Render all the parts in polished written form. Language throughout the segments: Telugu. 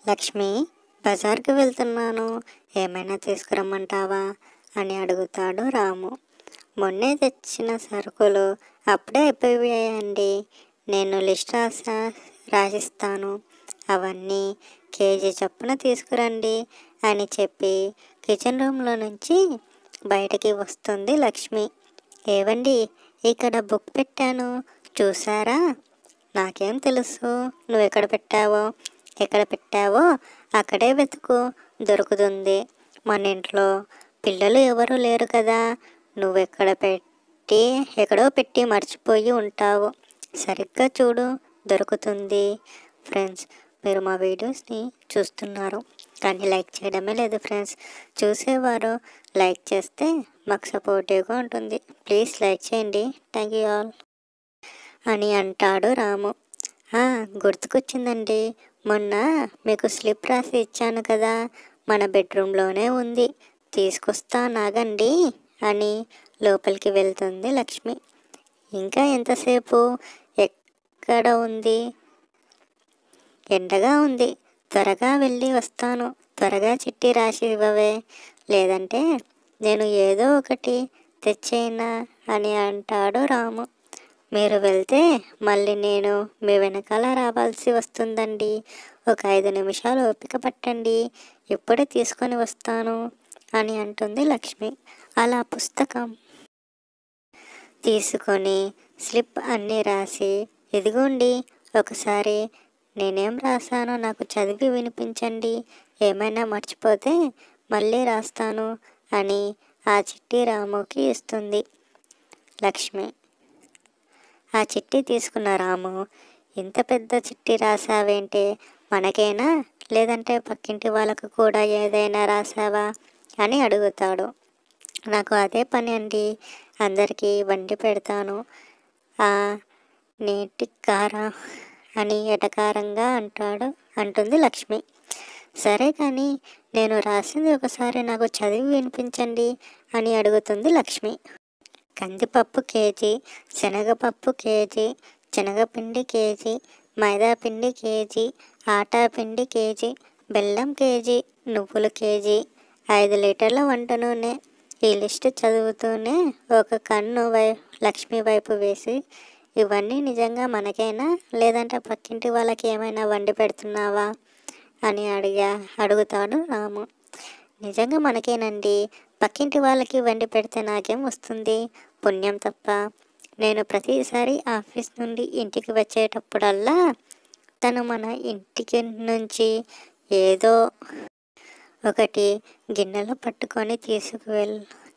లక్ష్మి, బజార్కి వెళ్తున్నాను, ఏమైనా తీసుకురమ్మంటావా అని అడుగుతాడు రాము. మొన్నే తెచ్చిన సరుకులు అప్పుడే అయిపోయాయండి. నేను లిస్ట్ రాసిస్తాను, అవన్నీ కేజీ చొప్పున తీసుకురండి అని చెప్పి కిచెన్ రూమ్లో నుంచి బయటికి వస్తుంది లక్ష్మి. ఏవండి, ఇక్కడ బుక్ పెట్టాను, చూసారా? నాకేం తెలుసు నువ్వు ఎక్కడ పెట్టావో అక్కడే వెతుకు, దొరుకుతుంది. మన ఇంట్లో పిల్లలు ఎవరు లేరు కదా, ఎక్కడో పెట్టి మర్చిపోయి ఉంటావు. సరిగ్గా చూడు, దొరుకుతుంది. ఫ్రెండ్స్, మీరు మా వీడియోస్ని చూస్తున్నారు కానీ లైక్ చేయడమే లేదు ఫ్రెండ్స్. చూసేవారు లైక్ చేస్తే మాకు సపోర్టివ్గా ఉంటుంది. ప్లీజ్ లైక్ చేయండి. థ్యాంక్ యూ ఆల్ అని అంటాడు రాము. గుర్తుకొచ్చిందండి, మొన్న మీకు స్లిప్ రాసి ఇచ్చాను కదా, మన బెడ్రూమ్లోనే ఉంది, తీసుకొస్తానాగండి అని లోపలికి వెళ్తుంది లక్ష్మి. ఇంకా ఎంతసేపు? ఎక్కడ ఉంది? ఎండగా ఉంది, త్వరగా వెళ్ళి వస్తాను. త్వరగా చిట్టి రాసి ఇవ్వవే, లేదంటే నేను ఏదో ఒకటి తెచ్చేనా అని అంటాడు రాము. మీరు వెళ్తే మళ్ళీ నేను మీ వెనకాల రావాల్సి వస్తుందండి. ఒక 5 నిమిషాలు ఓపిక పట్టండి, ఇప్పుడే తీసుకొని వస్తాను అని అంటుంది లక్ష్మి. అలా పుస్తకం తీసుకొని స్లిప్ అన్నీ రాసి, ఇదిగోండి, ఒకసారి నేనేం రాశానో నాకు చదివి వినిపించండి, ఏమైనా మర్చిపోతే మళ్ళీ రాస్తాను అని ఆ చిట్టి రాముకి ఇస్తుంది లక్ష్మి. ఆ చిట్టి తీసుకున్న రాము, ఇంత పెద్ద చిట్టి రాసావేంటే, మనకేనా లేదంటే పక్కింటి వాళ్ళకు కూడా ఏదైనా రాసావా అని అడుగుతాడు. నాకు అదే పని అండి, అందరికీ వండి పెడతాను నేటి కారా అని ఎటకారంగా అంటుంది లక్ష్మి. సరే కానీ నేను రాసింది ఒకసారి నాకు చదివి వినిపించండి అని అడుగుతుంది లక్ష్మి. కందిపప్పు కేజీ, శనగపప్పు కేజీ, శనగపిండి కేజీ, మైదాపిండి కేజీ, ఆటా పిండి కేజీ, బెల్లం కేజీ, నువ్వులు కేజీ, 5 లీటర్ల వంట నూనె. ఈ లిస్ట్ చదువుతూనే ఒక కన్ను లక్ష్మి వైపు వేసి, ఇవన్నీ నిజంగా మనకైనా లేదంటే పక్కింటి వాళ్ళకి ఏమైనా వండి పెడుతున్నావా అని అడుగుతాడు రాము. నిజంగా మనకేనండి, పక్కింటి వాళ్ళకి వండి పెడితే నాకేం వస్తుంది, పుణ్యం తప్ప. నేను ప్రతిసారి ఆఫీస్ నుండి ఇంటికి వచ్చేటప్పుడల్లా తను మన ఇంటికి నుంచి ఏదో ఒకటి గిన్నెలో పట్టుకొని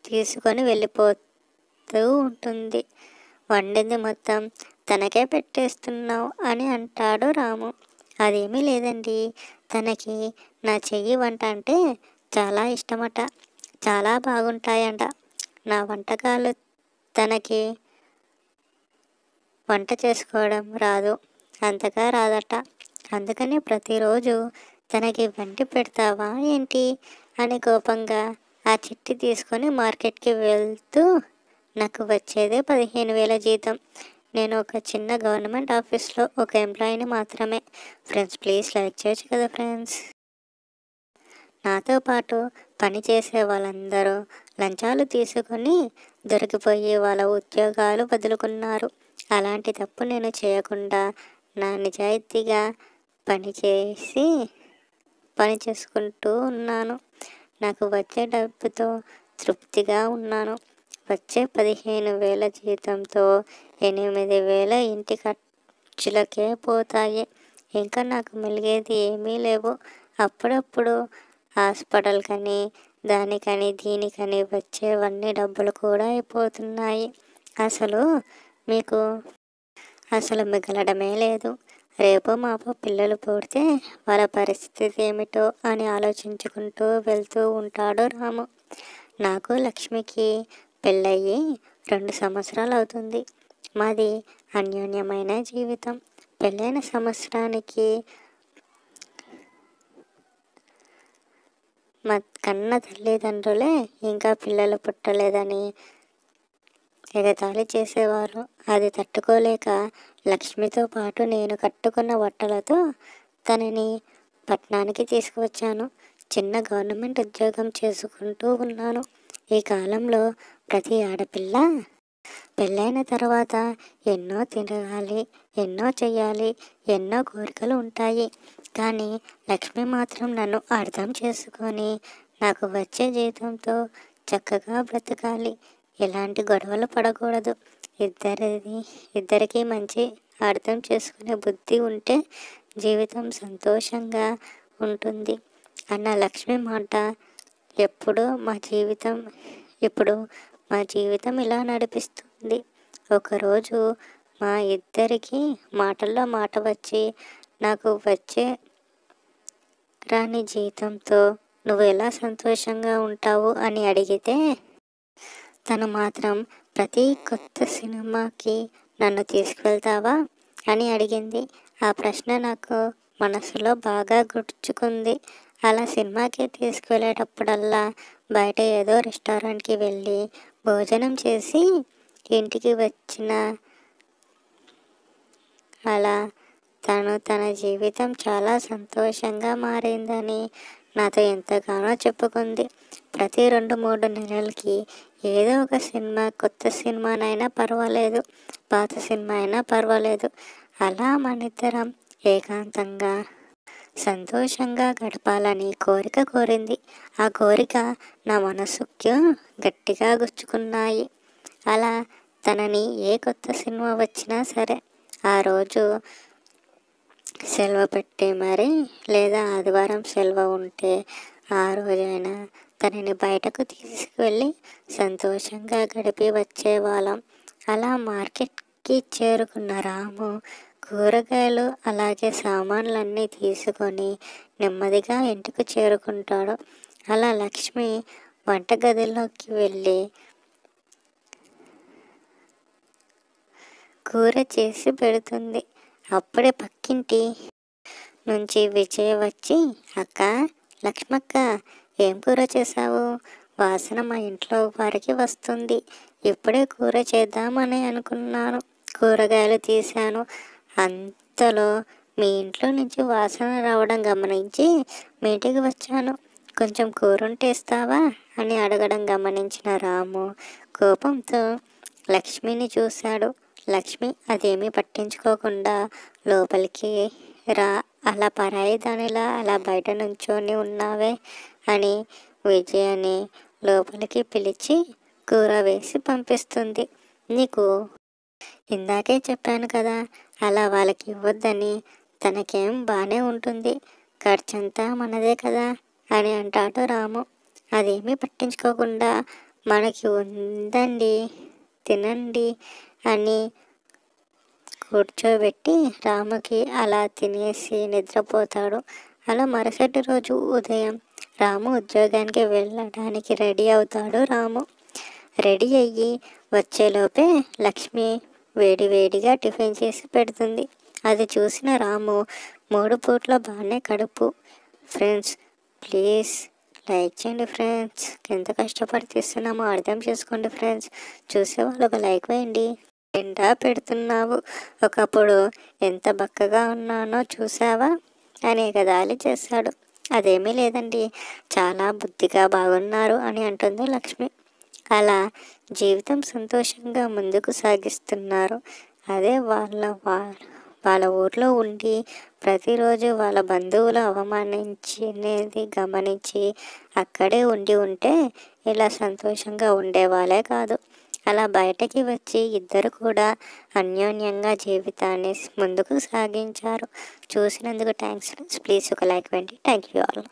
తీసుకొని వెళ్ళిపోతూ ఉంటుంది. వండింది మొత్తం తనకే పెట్టేస్తున్నావు అని అంటాడు రాము. అదేమీ లేదండి, తనకి నా చెయ్యి వంట అంటే చాలా ఇష్టమట, చాలా బాగుంటాయంట. నా వంటకాలు తనకి వంట చేసుకోవడం రాదు, అంతగా రాదట. అందుకని ప్రతిరోజు తనకి వండి పెడతావా ఏంటి అని కోపంగా ఆ చిట్టి తీసుకొని మార్కెట్కి వెళ్తూ, నాకు వచ్చేదే 15,000 జీతం. నేను ఒక చిన్న గవర్నమెంట్ ఆఫీస్లో ఒక ఎంప్లాయీని మాత్రమే. ఫ్రెండ్స్, ప్లీజ్ లైక్ చేయొచ్చు కదా ఫ్రెండ్స్. నాతో పాటు పని చేసే వాళ్ళందరూ లంచాలు తీసుకొని దొరికిపోయి వాళ్ళ ఉద్యోగాలు వదులుకున్నారు. అలాంటి తప్పు నేను చేయకుండా నా నిజాయితీగా పని చేసుకుంటూ ఉన్నాను. నాకు వచ్చే డబ్బుతో తృప్తిగా ఉన్నాను. వచ్చే 15,000 జీతంతో 8,000 ఇంటి ఖర్చులకే పోతాయి. ఇంకా నాకు మిగిలేది ఏమీ లేవు. అప్పుడప్పుడు హాస్పిటల్ కని, దానికని దీనికని వచ్చేవన్నీ డబ్బులు కూడా అయిపోతున్నాయి. అసలు మిగలడమే లేదు. రేపో మాపో పిల్లలు పుడితే వాళ్ళ పరిస్థితి ఏమిటో అని ఆలోచించుకుంటూ వెళ్తూ ఉంటాడు రాము. నాకు లక్ష్మికి పెళ్ళయ్యి 2 సంవత్సరాలు అవుతుంది. మాది అన్యోన్యమైన జీవితం. పెళ్ళైన సంవత్సరానికి మా కన్న తల్లిదండ్రులే ఇంకా పిల్లలు పుట్టలేదని ఎగతాళి చేసేవారు. అది తట్టుకోలేక లక్ష్మితో పాటు నేను కట్టుకున్న బట్టలతో తనని పట్టణానికి తీసుకువచ్చాను. చిన్న గవర్నమెంట్ ఉద్యోగం చేసుకుంటూ ఉన్నాను. ఈ కాలంలో ప్రతి ఆడపిల్ల పెళ్ళైన తర్వాత ఎన్నో తిరగాలి, ఎన్నో చెయ్యాలి, ఎన్నో కోరికలు ఉంటాయి. కానీ లక్ష్మి మాత్రం నన్ను అర్థం చేసుకొని నాకు వచ్చే జీతంతో చక్కగా బ్రతకాలి, ఎలాంటి గొడవలు పడకూడదు, ఇద్దరికీ మంచి అర్థం చేసుకునే బుద్ధి ఉంటే జీవితం సంతోషంగా ఉంటుంది అన్న లక్ష్మి మాట ఇప్పుడు మా జీవితం ఇలా నడిపిస్తుంది. ఒకరోజు మా ఇద్దరికి మాటల్లో మాట వచ్చి నాకు వచ్చే రాని జీతంతో నువ్వు ఎలా సంతోషంగా ఉంటావు అని అడిగితే తను మాత్రం ప్రతి కొత్త సినిమాకి నన్ను తీసుకువెళ్తావా అని అడిగింది. ఆ ప్రశ్న నాకు మనసులో బాగా గుర్తుకుంది. అలా సినిమాకి తీసుకువెళ్ళేటప్పుడల్లా బయట ఏదో రెస్టారెంట్కి వెళ్ళి భోజనం చేసి ఇంటికి వచ్చిన అలా తన జీవితం చాలా సంతోషంగా మారిందని నాతో ఎంతగానో చెప్పుకుంది. ప్రతి 2-3 నెలలకి ఏదో ఒక సినిమా, కొత్త సినిమానైనా పర్వాలేదు, పాత సినిమా అయినా పర్వాలేదు, అలా మనిద్దరం ఏకాంతంగా సంతోషంగా గడపాలని కోరిక కోరింది. ఆ కోరిక నా మనసుకు గట్టిగా గుచ్చుకున్నాయి. అలా తనని ఏ కొత్త సినిమా వచ్చినా సరే ఆ రోజు సెలవు పెట్టి మరి, లేదా ఆదివారం సెలవు ఉంటే ఆ రోజైనా తనని బయటకు తీసుకువెళ్ళి సంతోషంగా గడిపి వచ్చేవాళ్ళం. అలా మార్కెట్కి చేరుకున్న రాము కూరగాయలు అలాగే సామాన్లన్నీ తీసుకొని నెమ్మదిగా ఇంటికి చేరుకుంటాడు. అలా లక్ష్మి వంటగదిలోకి వెళ్ళి కూర చేసి పెడుతుంది. అప్పుడే పక్కింటి నుంచి విజయ వచ్చి, అక్క, లక్ష్మక్క, ఏం కూర చేశావు? వాసన మా ఇంట్లో వారికి వస్తుంది. ఇప్పుడే కూర చేద్దామని అనుకున్నాను, కూరగాయలు తీశాను, అంతలో మీ ఇంట్లో నుంచి వాసన రావడం గమనించి మీ ఇంటికి వచ్చాను, కొంచెం కూర ఉంటే ఇస్తావా అని అడగడం గమనించిన రాము కోపంతో లక్ష్మిని చూశాడు. లక్ష్మి అదేమీ పట్టించుకోకుండా లోపలికి రా, అలా పరాయి దానిలా అలా బయట నుంచొని ఉన్నావే అని విజయని లోపలికి పిలిచి కూర వేసి పంపిస్తుంది. నీకు ఇందాకే చెప్పాను కదా అలా వాళ్ళకి ఇవ్వద్దని, తనకేం బాగానే ఉంటుంది, ఖర్చంతా మనదే కదా అని అంటాడు రాము. అదేమీ పట్టించుకోకుండా మనకి ఉందండి, తినండి అని కూర్చోబెట్టి రాముకి అలా తినేసి నిద్రపోతాడు. అలా మరుసటి రోజు ఉదయం రాము ఉద్యోగానికి వెళ్ళడానికి రెడీ అవుతాడు. రాము రెడీ అయ్యి వచ్చేలోపే లక్ష్మి వేడివేడిగా టిఫిన్ చేసి పెడుతుంది. అది చూసిన రాము 3 పూట్ల బాగానే కడుపు. ఫ్రెండ్స్, ప్లీజ్ లైక్ చేయండి ఫ్రెండ్స్, ఎంత కష్టపడి తీస్తున్నామో అర్థం చేసుకోండి ఫ్రెండ్స్, చూసేవాళ్ళు ఒక లైక్ వేయండి. ఎండా పెడుతున్నావు, ఒకప్పుడు ఎంత బక్కగా ఉన్నానో చూసావా అని ఎగతాళి చేశాడు. అదేమీ లేదండి, చాలా బుద్ధిగా బాగున్నారు అని అంటుంది లక్ష్మి. అలా జీవితం సంతోషంగా ముందుకు సాగిస్తున్నారు. అదే వాళ్ళ ఊర్లో ఉండి ప్రతిరోజు వాళ్ళ బంధువులు అవమానించినది గమనించి అక్కడే ఉంటే ఇలా సంతోషంగా ఉండేవాళ్ళే కాదు. అలా బయటకి వచ్చి ఇద్దరు కూడా అన్యోన్యంగా జీవితాన్ని ముందుకు సాగించారు. చూసినందుకు థ్యాంక్స్. ప్లీజ్ ఒక లైక్ వేయండి. Thank you all.